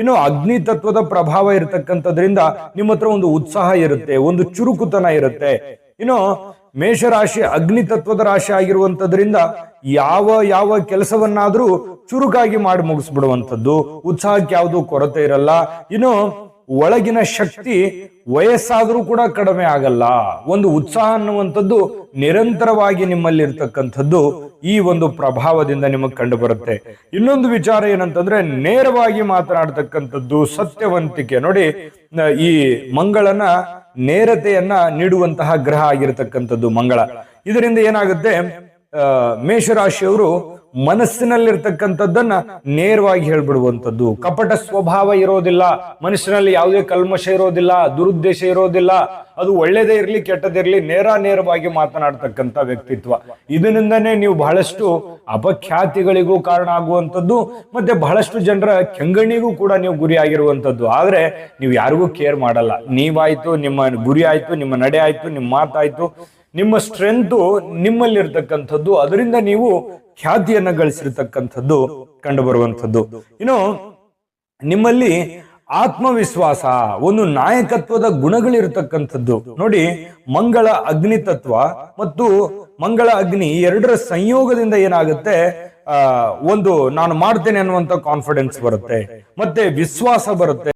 ಇನ್ನು ಅಗ್ನಿ ತತ್ವದ ಪ್ರಭಾವ ಇರತಕ್ಕಂಥದ್ರಿಂದ ನಿಮ್ಮ ಹತ್ರ ಒಂದು ಉತ್ಸಾಹ ಇರುತ್ತೆ, ಒಂದು ಚುರುಕುತನ ಇರುತ್ತೆ. ಇನ್ನು ಮೇಷರಾಶಿ ಅಗ್ನಿ ತತ್ವದ ರಾಶಿ ಆಗಿರುವಂತದ್ರಿಂದ ಯಾವ ಯಾವ ಕೆಲಸವನ್ನಾದ್ರೂ ಚುರುಕಾಗಿ ಮಾಡಿ ಮುಗಿಸ್ಬಿಡುವಂಥದ್ದು, ಉತ್ಸಾಹಕ್ಕೆ ಯಾವುದು ಕೊರತೆ ಇರಲ್ಲ. ಇನ್ನು ಒಳಗಿನ ಶಕ್ತಿ ವಯಸ್ಸಾದ್ರೂ ಕೂಡ ಕಡಿಮೆ ಆಗಲ್ಲ. ಒಂದು ಉತ್ಸಾಹ ಅನ್ನುವಂಥದ್ದು ನಿರಂತರವಾಗಿ ನಿಮ್ಮಲ್ಲಿ ಇರ್ತಕ್ಕಂಥದ್ದು ಈ ಒಂದು ಪ್ರಭಾವದಿಂದ ನಿಮಗೆ ಕಂಡು ಬರುತ್ತೆ. ಇನ್ನೊಂದು ವಿಚಾರ ಏನಂತಂದ್ರೆ ನೇರವಾಗಿ ಮಾತನಾಡ್ತಕ್ಕಂಥದ್ದು, ಸತ್ಯವಂತಿಕೆ. ನೋಡಿ, ಈ ಮಂಗಳನ ನೇರತೆಯನ್ನ ನೀಡುವಂತಹ ಗ್ರಹ ಆಗಿರತಕ್ಕಂಥದ್ದು ಮಂಗಳ. ಇದರಿಂದ ಏನಾಗುತ್ತೆ, ಮೇಷರಾಶಿಯವರು ಮನಸ್ಸಿನಲ್ಲಿರ್ತಕ್ಕಂಥದ್ದನ್ನ ನೇರವಾಗಿ ಹೇಳ್ಬಿಡುವಂಥದ್ದು, ಕಪಟ ಸ್ವಭಾವ ಇರೋದಿಲ್ಲ, ಮನಸ್ಸಿನಲ್ಲಿ ಯಾವುದೇ ಕಲ್ಮಶ ಇರೋದಿಲ್ಲ, ದುರುದ್ದೇಶ ಇರೋದಿಲ್ಲ. ಅದು ಒಳ್ಳೇದೇ ಇರಲಿ ಕೆಟ್ಟದಿರ್ಲಿ ನೇರವಾಗಿ ಮಾತನಾಡ್ತಕ್ಕಂಥ ವ್ಯಕ್ತಿತ್ವ. ಇದರಿಂದನೇ ನೀವು ಬಹಳಷ್ಟು ಅಪಖ್ಯಾತಿಗಳಿಗೂ ಕಾರಣ ಆಗುವಂಥದ್ದು, ಮತ್ತೆ ಬಹಳಷ್ಟು ಜನರ ಕೆಂಗಣ್ಣಿಗೂ ಕೂಡ ನೀವು ಗುರಿ ಆಗಿರುವಂಥದ್ದು. ಆದ್ರೆ ನೀವು ಯಾರಿಗೂ ಕೇರ್ ಮಾಡಲ್ಲ. ನೀವಾಯ್ತು, ನಿಮ್ಮ ಗುರಿ ಆಯ್ತು, ನಿಮ್ಮ ನಡೆ ಆಯ್ತು, ನಿಮ್ಮ ಮಾತಾಯ್ತು, ನಿಮ್ಮ ಸ್ಟ್ರೆಂತ್ ನಿಮ್ಮಲ್ಲಿರ್ತಕ್ಕಂಥದ್ದು, ಅದರಿಂದ ನೀವು ಖ್ಯಾತಿಯನ್ನ ಗಳಿಸಿರ್ತಕ್ಕಂಥದ್ದು ಕಂಡು ಬರುವಂಥದ್ದು. ಇನ್ನು ನಿಮ್ಮಲ್ಲಿ ಆತ್ಮವಿಶ್ವಾಸ, ಒಂದು ನಾಯಕತ್ವದ ಗುಣಗಳಿರ್ತಕ್ಕಂಥದ್ದು. ನೋಡಿ, ಮಂಗಳ ಅಗ್ನಿ ತತ್ವ ಮತ್ತು ಮಂಗಳ ಅಗ್ನಿ ಎರಡರ ಸಂಯೋಗದಿಂದ ಏನಾಗುತ್ತೆ, ಒಂದು ನಾನು ಮಾಡ್ತೇನೆ ಅನ್ನುವಂತ ಕಾನ್ಫಿಡೆನ್ಸ್ ಬರುತ್ತೆ, ಮತ್ತೆ ವಿಶ್ವಾಸ ಬರುತ್ತೆ.